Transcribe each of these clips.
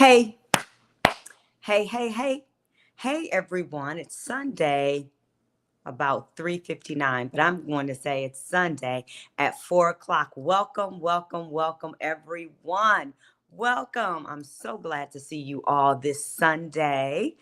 Hey, hey. Hey everyone, it's Sunday about 3:59, but I'm going to say it's Sunday at 4 o'clock. Welcome everyone. Welcome. I'm so glad to see you all this Sunday.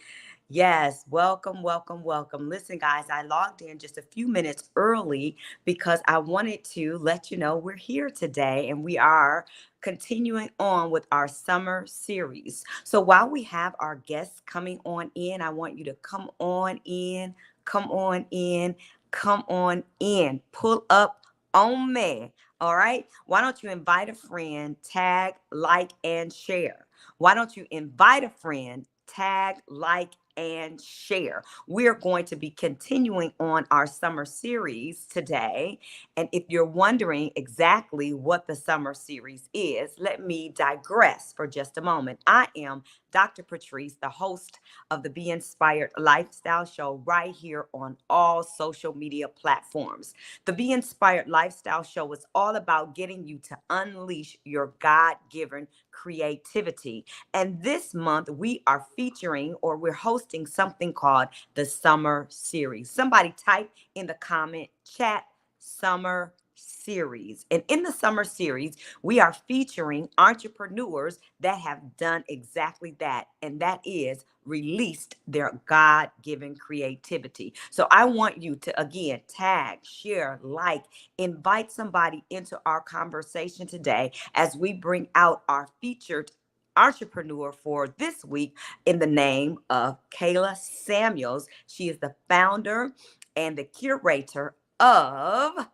Yes, welcome. Listen, guys, I logged in just a few minutes early because I wanted to let you know we're here today and we are continuing on with our summer series. So while we have our guests coming on in, I want you to come on in, come on in, come on in, pull up on me. All right. Why don't you invite a friend, tag, like, and share? Why don't you invite a friend, tag, like, and share? We're going to be continuing on our summer series today. And if you're wondering exactly what the summer series is, let me digress for just a moment. I am Dr. Patrice, the host of the Be Inspired Lifestyle Show right here on all social media platforms. The Be Inspired Lifestyle Show is all about getting you to unleash your God-given creativity. And this month we are featuring or we're hosting something called the Summer Series. Somebody type in the comment chat Summer Series. And in the Summer Series, we are featuring entrepreneurs that have done exactly that. And that is released their God-given creativity. So I want you to, again, tag, share, like, invite somebody into our conversation today as we bring out our featured entrepreneur for this week in the name of Kayla Samuels. She is the founder and the curator of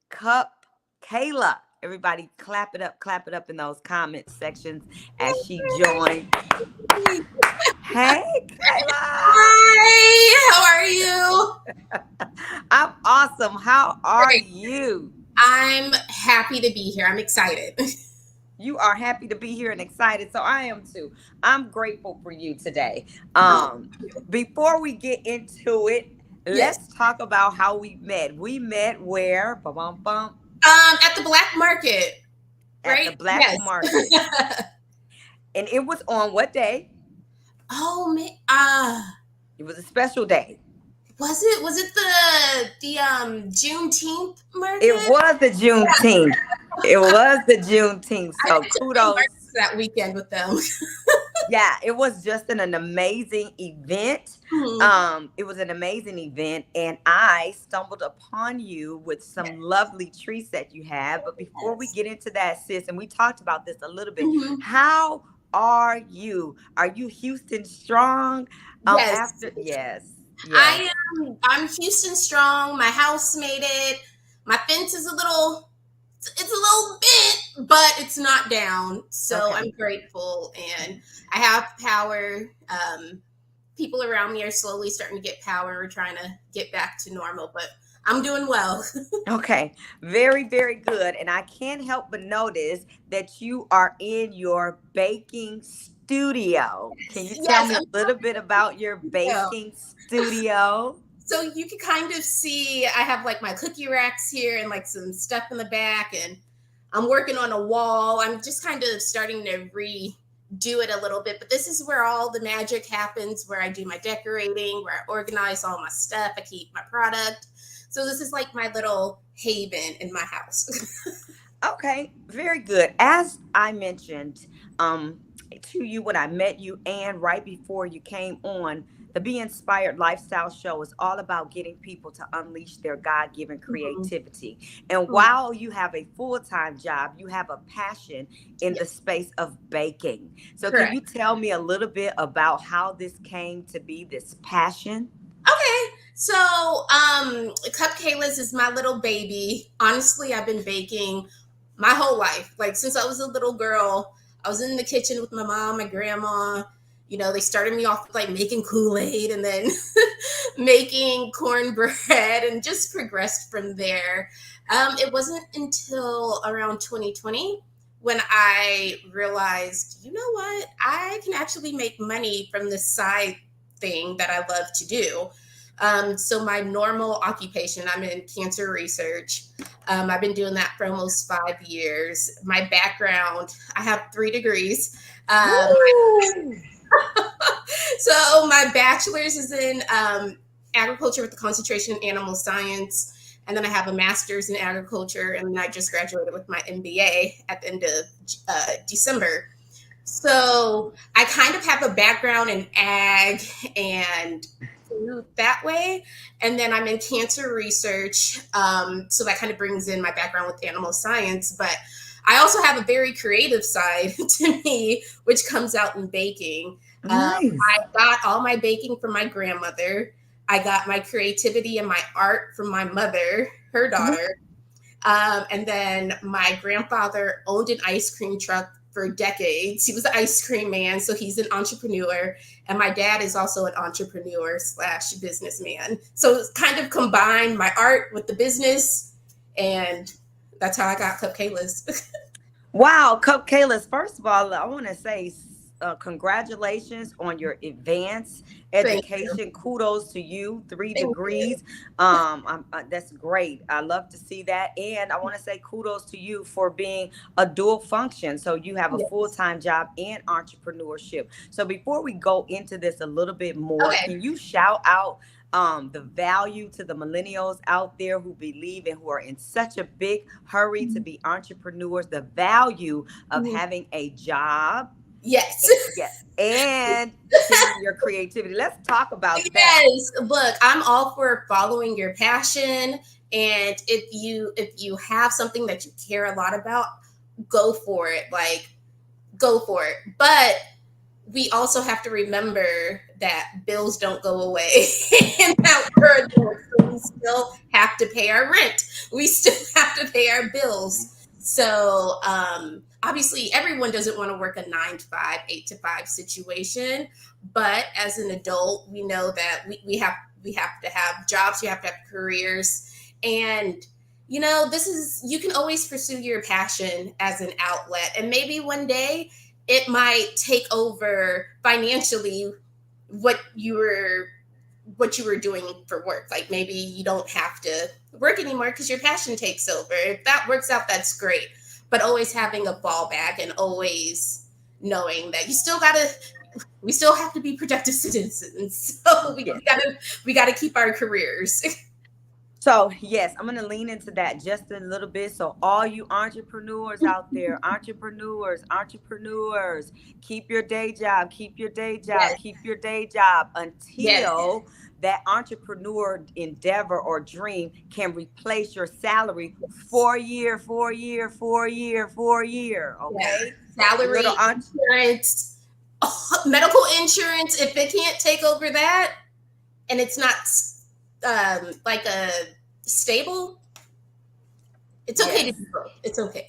Cup Kayla. Everybody clap it up in those comment sections as she joined. Hey, Kayla. Hi, how are you? I'm awesome. How are Great. you? I'm happy to be here. I'm excited. You are happy to be here and excited. So I am too. I'm grateful for you today. Oh, Before we get into it, yes. let's talk about how we met. We met where? Bum, bum, At the black market, at the right? black Yes. market. And it was on what day? Oh man. It was a special day. Was it the Juneteenth It market? was the Juneteenth. It was the Juneteenth. I So took my kudos. markets that weekend with them. Yeah, it was just an amazing event. Mhm. It was an amazing event, and I stumbled upon you with Yes. some lovely treats that you have. But before we Yes. get into that, sis, and we talked about this a little bit, Mhm. how are you? Are you Houston strong? Yes. After yes. I'm Houston strong. My house made it. My fence is it's a little bit, but it's not down. So Okay. I'm grateful and I have power. People around me are slowly starting to get power. We're trying to get back to normal, but I'm doing well. Okay, very good. And I can't help but notice that you are in your baking studio. Can you tell Yes, me a I'm little bit about your well. baking studio? So you can kind of see I have like my cookie racks here and like some stuff in the back, and I'm working on a wall. I'm just kind of starting to redo it a little bit, but this is where all the magic happens, where I do my decorating, where I organize all my stuff, I keep my product. So this is like my little haven in my house. Okay, very good. As I mentioned to you when I met you and right before you came on, the Be Inspired Lifestyle Show is all about getting people to unleash their God-given Mhm. creativity. And Mhm. while you have a full-time job, you have a passion in the Yes, space of baking. So can correct. you tell me a little bit about how this came to be, this passion? Okay. So, Cup Kayla's is my little baby. Honestly, I've been baking my whole life. Like since I was a little girl, I was in the kitchen with my mom, my grandma. You know, they started me off with like making Kool-Aid and then making cornbread and just progressed from there. It wasn't until around 2020 when I realized, you know what, I can actually make money from this side thing that I love to do. So my normal occupation, I'm in cancer research. I've been doing that for almost 5 years. My background, I have 3 degrees. Um, Woo! so my bachelor's is in agriculture with a concentration in animal science. And then I have a master's in agriculture, and then I just graduated with my MBA at the end of December. So I kind of have a background in ag and food that way. And then I'm in cancer research. So that kind of brings in my background with animal science. But I also have a very creative side to me, which comes out in baking. Nice. I got all my baking from my grandmother. I got my creativity and my art from my mother, her daughter. And then my grandfather owned an ice cream truck for decades. He was an ice cream man, so he's an entrepreneur. And my dad is also an entrepreneur slash businessman. So it's kind of combined my art with the business, and that's how I got Cupcakeless. Wow, Kayla's, first of all, I want to say congratulations on your advanced Thank you. education. Kudos to you, three Thank you. degrees. That's great. I love to see that. And I want to say kudos to you for being a dual function. So you have a full Yes. time job and entrepreneurship. So before we go into this a little bit more, Okay. can you shout out the value to the millennials out there who believe and who are in such a big hurry to be entrepreneurs, the value of Mhm. having a job, Yes. yeah, and sharing your creativity. Let's talk about that. Yes. Look, I'm all for following your passion. And if you have something that you care a lot about, go for it. Like, go for it. But we also have to remember that bills don't go away and that we're adults. So we still have to pay our rent. We still have to pay our bills. So obviously, everyone doesn't want to work a 9 to 5, 8 to 5 situation. But as an adult, we know that we have to have jobs. We have to have careers, and this is you can always pursue your passion as an outlet, and maybe one day it might take over financially what you were what you were doing for work. Like maybe you don't have to work anymore because your passion takes over. If that works out, that's great. But always having a fallback and always knowing that we still have to be productive citizens. So we Yes. gotta we gotta keep our careers. So, yes, I'm going to lean into that just a little bit. So, all you entrepreneurs out there, entrepreneurs, keep your day job, keep your day job, Yes, keep your day job yes, until that entrepreneur endeavor or dream can replace your salary yes. 4 year, 4 year, 4 year, 4 year. Yeah. Okay. Little Salary, insurance, medical insurance. If it can't take over that, and it's not like a stable, it's okay to yes. do both. It's okay.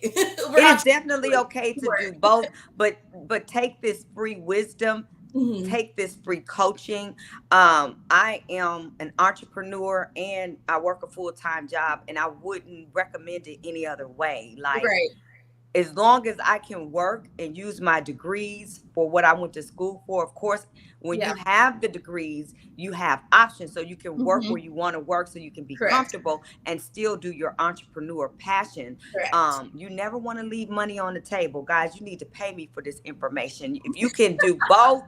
We're It is definitely entrepreneurs. okay to do both, but take this free wisdom, Mhm. take this free coaching. I am an entrepreneur and I work a full-time job, and I wouldn't recommend it any other way. Like, Right. as long as I can work and use my degrees for what I went to school for. Of course, when Yeah. you have the degrees, you have options. So you can work where Hmm. you want to work, so you can be Correct. comfortable and still do your entrepreneur passion. Correct. You never want to leave money on the table. Guys, you need to pay me for this information. If you can do both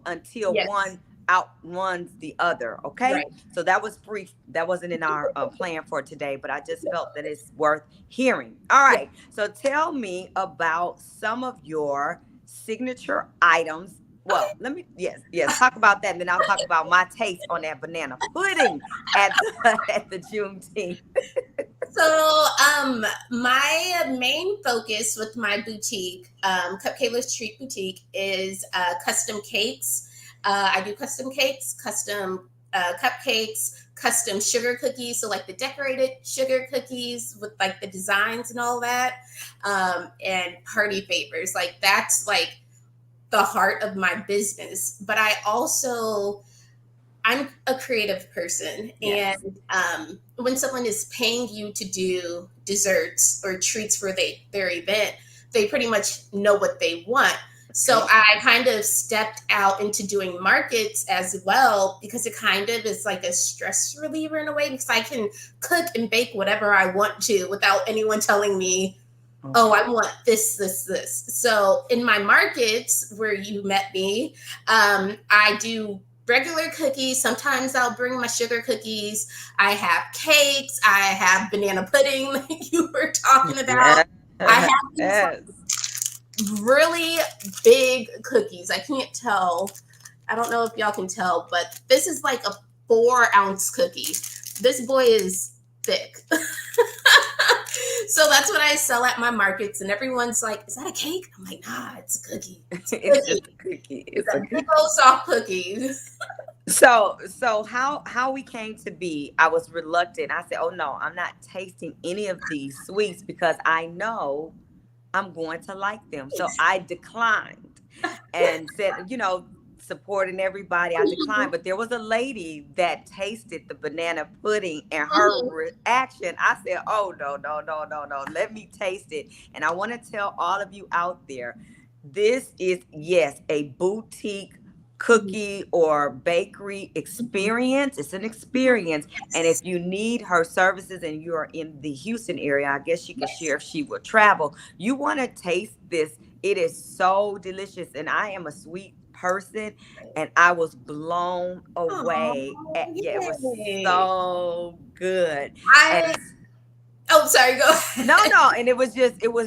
until Yes. one outruns the other. Okay. Right. So that was brief. That wasn't in our plan for today, but I just felt that it's worth hearing. All Yeah. right. So tell me about some of your signature items. Okay. Well, yes, talk about that, and then I'll talk about my taste on that banana pudding at the at the Juneteenth. So, my main focus with my boutique, Cupcakeless Treat Boutique, is custom cakes. I do custom cakes, custom cupcakes, custom sugar cookies. So, like the decorated sugar cookies with like the designs and all that, and party favors. Like that's like the heart of my business. But I'm a creative person, Yes. and when someone is paying you to do desserts or treats for their event, they pretty much know what they want. So I kind of stepped out into doing markets as well because it kind of is like a stress reliever in a way because I can cook and bake whatever I want to without anyone telling me, oh, I want this, this, this. So in my markets where you met me, I do regular cookies. Sometimes I'll bring my sugar cookies. I have cakes. I have banana pudding like you were talking about. I have these really big cookies. I can't tell. I don't know if y'all can tell, but this is like a 4-ounce cookie. This boy is thick. So that's what I sell at my markets, and everyone's like, "Is that a cake?" I'm like, "Nah, it's a cookie. It's a cookie. It's just a cookie. It's a big old soft cookie." So how we came to be, I was reluctant. I said, "Oh no, I'm not tasting any of these sweets because I know I'm going to like them." So I declined and said, supporting everybody, I declined. But there was a lady that tasted the banana pudding, and her reaction, I said, "Oh no, no, no, no, no. Let me taste it." And I want to tell all of you out there, this is, yes, a boutique cookie or bakery experience. It's an experience. And if you need her services and you're in the Houston area, I guess she can share if she will travel. You want to taste this. It is so delicious. And I am a sweet person, and I was blown away. It was so good. Sorry, go ahead. No, and it was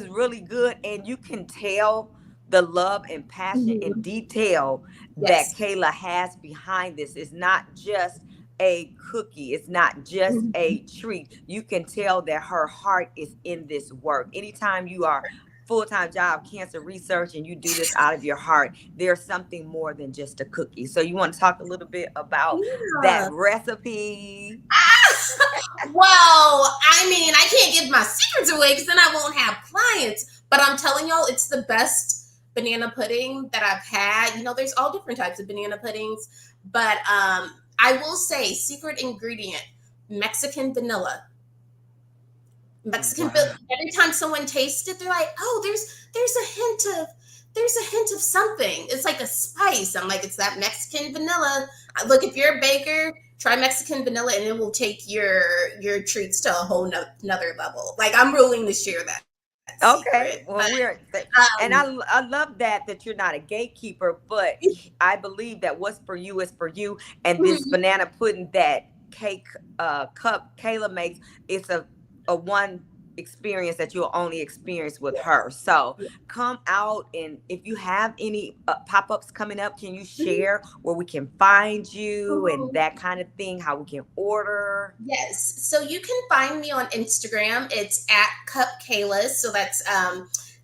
really good, and you can tell the love and passion and detail that Kayla has behind this. It's not just a cookie. It's not just a treat. You can tell that her heart is in this work. Anytime you are full-time job cancer research and you do this out of your heart, there's something more than just a cookie. So you want to talk a little bit about that recipe? Well, I mean, I can't give my secrets away because then I won't have clients. But I'm telling y'all, it's the best banana pudding that I've had. There's all different types of banana puddings, but I will say secret ingredient, Mexican vanilla. Every time someone tastes it, they're like, "Oh, there's a hint of something. It's like a spice." I'm like, "It's that Mexican vanilla." Look, if you're a baker, try Mexican vanilla, and it will take your treats to a whole nother level. Like, I'm willing to share that. Okay, well, and I love that you're not a gatekeeper, but I believe that what's for you is for you. And this banana pudding that cup Kayla makes, it's a one experience that you'll only experience with her. So come out, and if you have any pop-ups coming up, can you share where we can find you and that kind of thing, how we can order? Yes, so you can find me on Instagram. It's at Cup Kayla, so that's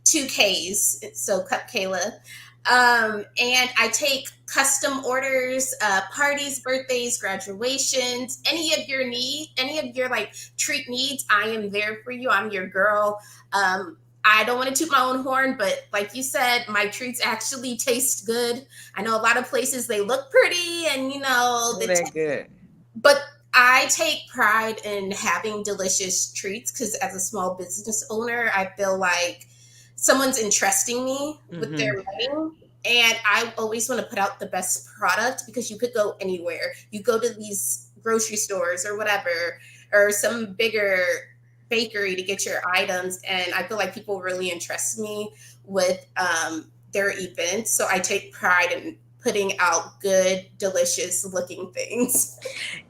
2 K's, so Cup Kayla. And I take custom orders, parties, birthdays, graduations, any of your like treat needs. I am there for you. I'm your girl. I don't want to toot my own horn, but like you said, my treats actually taste good. I know a lot of places they look pretty and they're good, but I take pride in having delicious treats because as a small business owner, I feel like someone's entrusting me with their money. And I always want to put out the best product because you could go anywhere. You go to these grocery stores or whatever, or some bigger bakery to get your items. And I feel like people really entrust me with their events. So I take pride in putting out good, delicious looking things.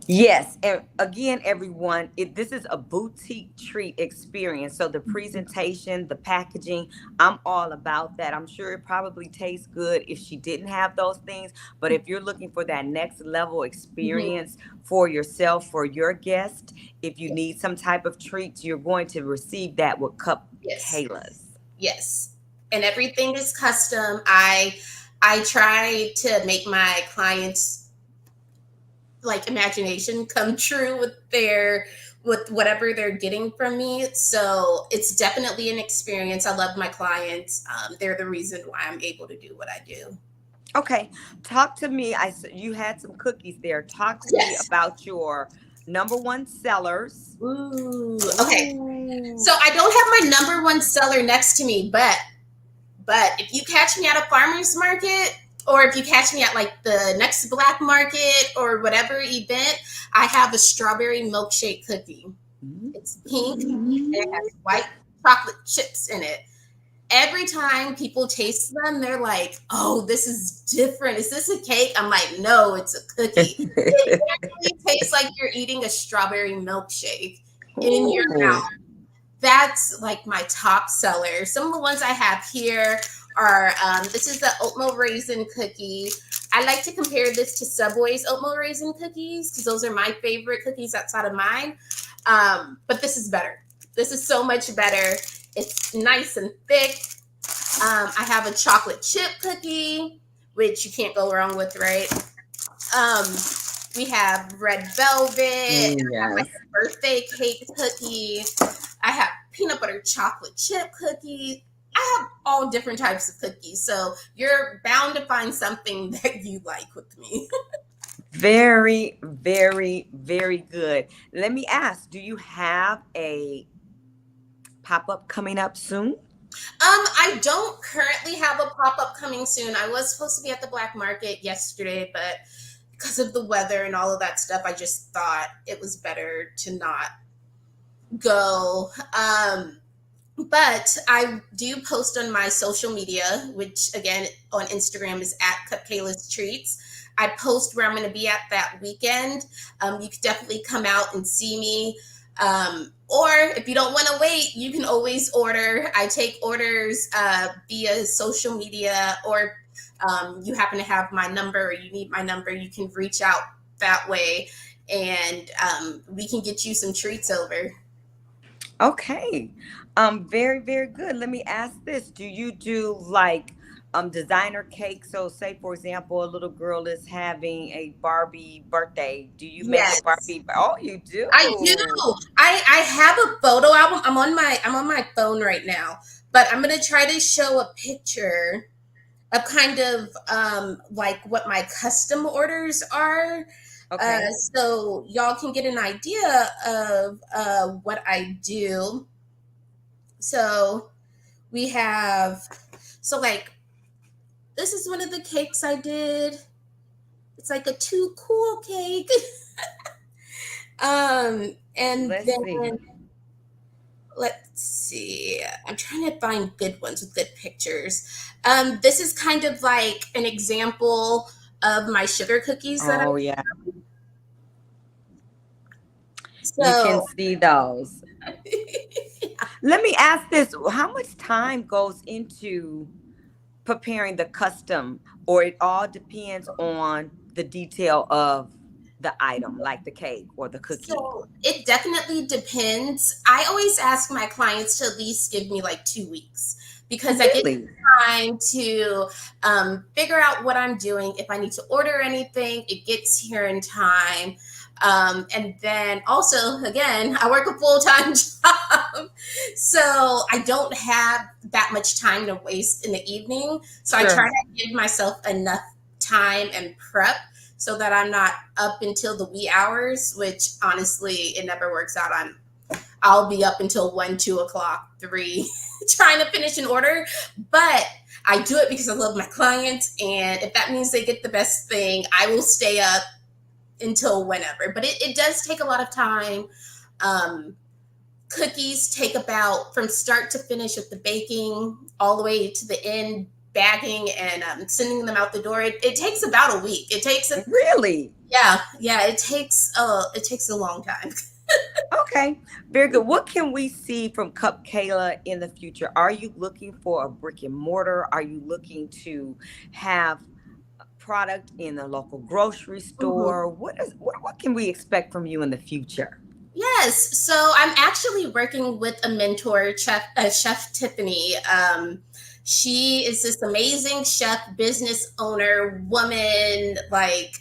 Yes. And again, everyone, this is a boutique treat experience. So the presentation, the packaging, I'm all about that. I'm sure it probably tastes good if she didn't have those things. But if you're looking for that next level experience for yourself, for your guest, if you need some type of treats, you're going to receive that with Cup Kayla's. Yes. And everything is custom. I try to make my clients like imagination come true with whatever they're getting from me. So it's definitely an experience. I love my clients. They're the reason why I'm able to do what I do. Okay. Talk to me. You had some cookies there. Talk to me about your number one sellers. Ooh. Okay. So I don't have my number one seller next to me, but But if you catch me at a farmer's market, or if you catch me at like the next black market or whatever event, I have a strawberry milkshake cookie. It's pink and it has white chocolate chips in it. Every time people taste them, they're like, "Oh, this is different. Is this a cake?" I'm like, "No, it's a cookie." It actually tastes like you're eating a strawberry milkshake in your Ooh. mouth. That's like my top seller. Some of the ones I have here are this is the oatmeal raisin cookie. I like to compare this to Subway's oatmeal raisin cookies because those are my favorite cookies outside of mine. But this is better. This is so much better. It's nice and thick. I have a chocolate chip cookie, which you can't go wrong with, right? Um, we have red velvet. I have like Yes. a birthday cake cookie. I have peanut butter chocolate chip cookies. I have all different types of cookies. So you're bound to find something that you like with me. Very, very, very good. Let me ask, do you have a pop-up coming up soon? I don't currently have a pop-up coming soon. I was supposed to be at the black market yesterday, but because of the weather and all of that stuff, I just thought it was better to not go. But I do post on my social media, which again on Instagram is at Cupcakes Treats. I post where I'm going to be at that weekend. You could definitely come out and see me. Or if you don't want to wait, you can always order. I take orders via social media, or you happen to have my number or you need my number, you can reach out that way, and we can get you some treats over. Okay. Very, very good. Let me ask this. Do you do like designer cakes? So say for example, a little girl is having a Barbie birthday. Do you make a Yes. Barbie? Oh, you I do. do. I have a photo album. I'm on my phone right now, but I'm gonna try to show a picture of kind of like what my custom orders are, Okay. so y'all can get an idea of what I do. So we have, so like this is one of the cakes I did. It's like a too cool cake. And Let's see. then let's see. I'm trying to find good ones with good pictures. This is kind of like an example of my sugar cookies that I Oh yeah. You can so see those. Let me ask this. How much time goes into preparing the custom, or it all depends on the detail of the item, like the cake or the cookie? so it definitely depends. I always ask my clients to at least give me like 2 weeks because I get Really? time to figure out what I'm doing. If I need to order anything, it gets here in time. And then also, again, I work a full time job. So I don't have that much time to waste in the evening. So I try Sure. to give myself enough time and prep so that I'm not up until the wee hours, which honestly, it never works out. I'll be up until 1, 2 o'clock, 3, trying to finish an order. But I do it because I love my clients. And if that means they get the best thing, I will stay up until whenever. But it does take a lot of time. Um, Cookies take about from start to finish with the baking all the way to the end, bagging and sending them out the door. It takes about a week. It takes a Really? yeah. It takes a long time. Okay. Very good. What can we see from Cup Kayla in the future? Are you looking for a brick and mortar? Are you looking to have product in the local grocery Mhm. store? What can we expect from you in the future? Yes, so I'm actually working with a mentor, Chef Tiffany. She is this amazing chef, business owner, woman. Like,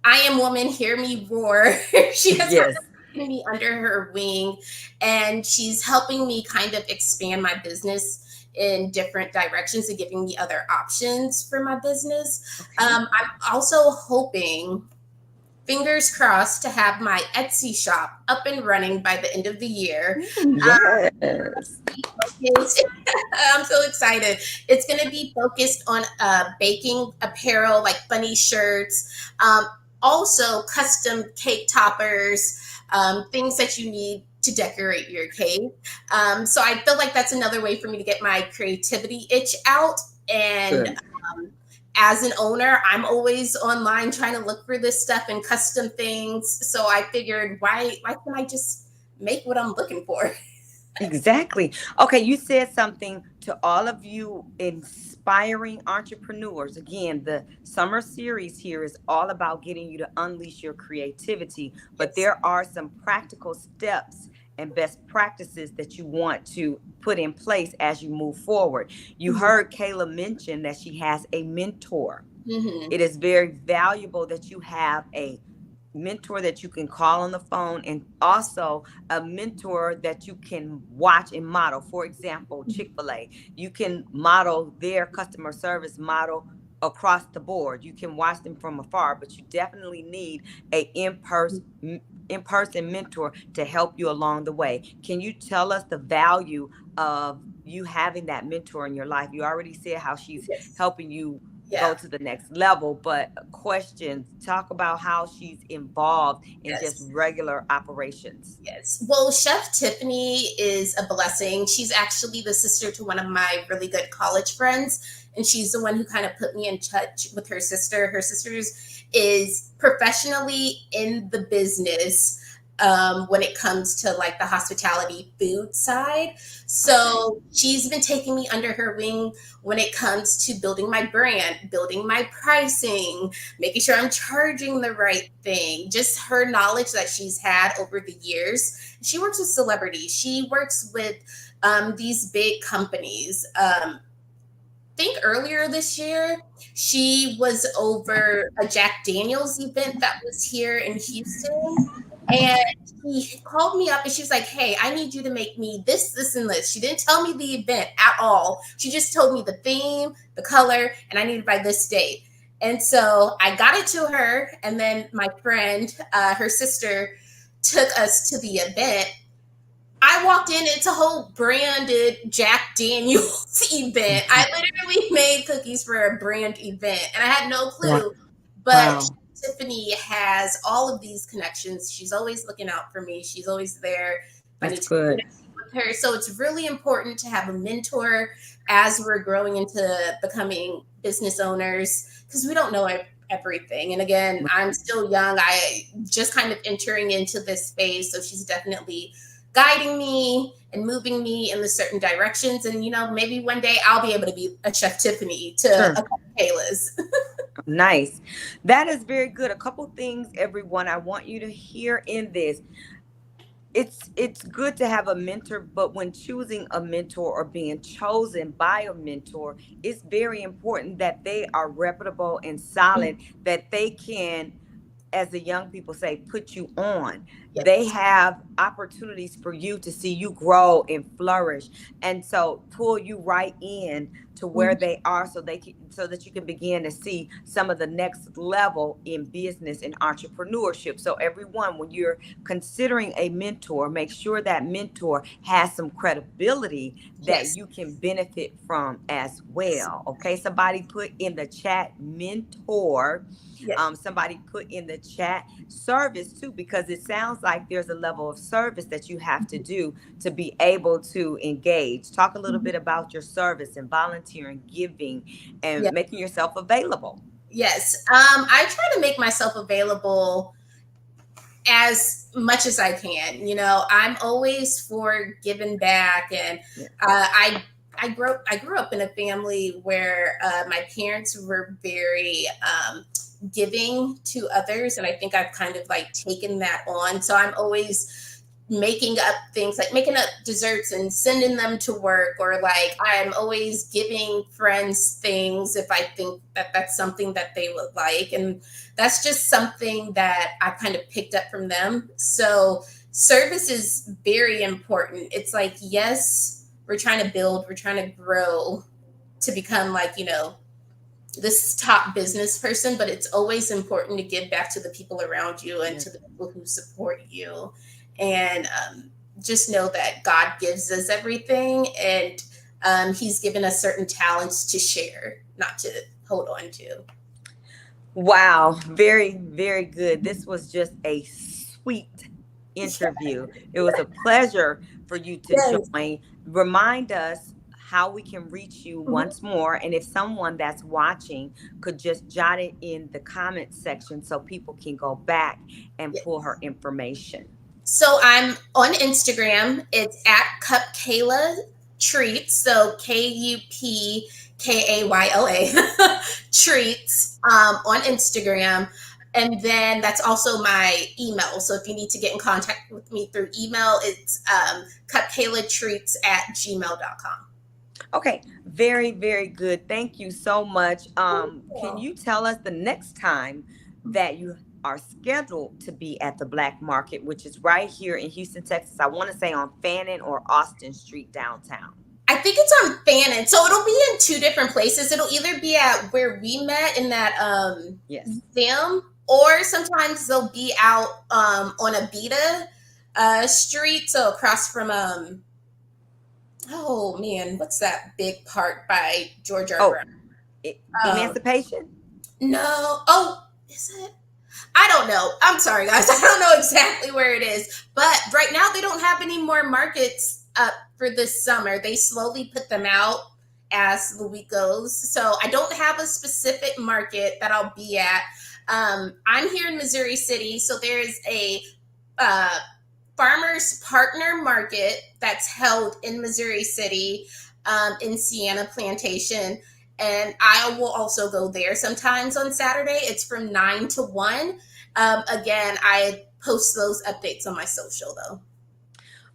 I am woman, hear me roar. She has her Yes. me under her wing, and she's helping me kind of expand my business in different directions and giving me other options for my business. Okay. I'm also hoping, fingers crossed, to have my Etsy shop up and running by the end of the year. Yes. Yes. I'm so excited. It's going to be focused on baking apparel, like funny shirts, also custom cake toppers, things that you need to decorate your cake. So I feel like that's another way for me to get my creativity itch out. And Good. as an owner, I'm always online trying to look for this stuff and custom things. So I figured, why can't I just make what I'm looking for? Exactly. Okay, you said something to all of you inspiring entrepreneurs. Again, the summer series here is all about getting you to unleash your creativity, but Yes. there are some practical steps and best practices that you want to put in place as you move forward. You Hmm. heard Kayla mention that she has a mentor. Hmm. It is very valuable that you have a mentor that you can call on the phone, and Yes. also a mentor that you can watch and model. For example, Mhm. Chick-fil-A, you can model their customer service model across the board. You can watch them from afar, but you definitely need a in-person mentor to help you along the way. Can you tell us the value of you having that mentor in your life? You already said how she's Yes. helping you go Yeah. to the next level, but questions, talk about how she's involved in just Yes. regular operations. Yes. Well, Chef Tiffany is a blessing. She's actually the sister to one of my really good college friends. And she's the one who kind of put me in touch with her sister. Her sister's is professionally in the business when it comes to like the hospitality food side. Okay. So she's been taking me under her wing when it comes to building my brand, building my pricing, making sure I'm charging the right thing. Just her knowledge that she's had over the years. She works with celebrities. She works with these big companies. Think earlier this year, she was over a Jack Daniels event that was here in Houston. And she called me up and she was like, "Hey, I need you to make me this, this, and this." She didn't tell me the event at all. She just told me the theme, the color, and I needed by this date. And so I got it to her. And then my friend, her sister, took us to the event. I walked in, it's a whole branded Jack Daniels event. I literally made cookies for a brand event and I had no Wow. clue. But Wow. Tiffany has all of these connections. She's always looking out for me. She's always there if I That's need to good. connect with her. So it's really important to have a mentor as we're growing into becoming business owners because we don't know everything. And again, I'm still young. I just kind of entering into this space. So she's definitely guiding me and moving me in the certain directions. And maybe one day I'll be able to be a Chef Tiffany to a Sure. couple Kayla's. Nice. That is very good. A couple things, everyone, I want you to hear in this. It's good to have a mentor, but when choosing a mentor or being chosen by a mentor, it's very important that they are reputable and solid, that they can, as the young people say, put you on. They Yes. have opportunities for you to see you grow and flourish, and so pull you right in to where Mhm. they are, so they can, so that you can begin to see some of the next level in business and entrepreneurship. So everyone, when you're considering a mentor, make sure that mentor has some credibility that Yes. you can benefit from as well. Okay, somebody put in the chat mentor. Yes. Somebody put in the chat service too, because it sounds like there's a level of service that you have to do to be able to engage. Talk a little Mhm. bit about your service and volunteering, giving, and Yeah. making yourself available. Yes. I try to make myself available as much as I can. I'm always for giving back, and Yeah. I grew up in a family where my parents were very giving to others, and I think I've kind of like taken that on. So I'm always making up things like making up desserts and sending them to work, or like I'm always giving friends things if I think that that's something that they would like. And that's just something that I kind of picked up from them. So service is very important. It's like, yes, we're trying to build, we're trying to grow to become like, this top business person, but it's always important to give back to the people around you and Yeah. to the people who support you. And just know that God gives us everything. And He's given us certain talents to share, not to hold on to. Wow, very, very good. This was just a sweet interview. It was a pleasure for you to Yes. join. Remind us how we can reach you Mhm. once more. And if someone that's watching could just jot it in the comment section so people can go back and Yeah. pull her information. So I'm on Instagram. It's at Cupkayla Treats. So Kupkayla Treats on Instagram. And then that's also my email. So if you need to get in contact with me through email, it's cupkaylatreats@gmail.com. Okay, very, very good. Thank you so much. Can you tell us the next time that you are scheduled to be at the Black Market, which is right here in Houston, Texas? I want to say on Fannin or Austin Street downtown. I think it's on Fannin. So it'll be in two different places. It'll either be at where we met in that Yes. Zim, or sometimes they'll be out on Abita Street, so across from oh man, what's that big park by George R. Oh, Brown? Um, Emancipation? no, oh, is it? I don't know. I'm sorry, guys. I don't know exactly where it is, but right now they don't have any more markets up for this summer. They slowly put them out as the week goes. So I don't have a specific market that I'll be at. I'm here in Missouri City, so there's a uh, farmers partner market that's held in Missouri City, in Sienna Plantation. And I will also go there sometimes on Saturday. It's from 9 to 1. Again, I post those updates on my social though.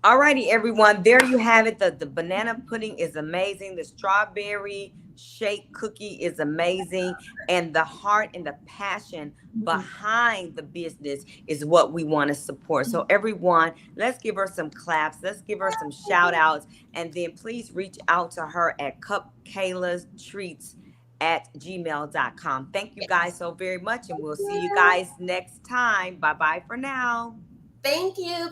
All righty, everyone. There you have it. The banana pudding is amazing. The strawberry shake cookie is amazing. And the heart and the passion behind the business is what we want to support. So, everyone, let's give her some claps. Let's give her some shout outs. And then please reach out to her at cupkaylatreats@gmail.com. Thank you guys so very much. And we'll see you guys next time. Bye bye for now. Thank you. Bye.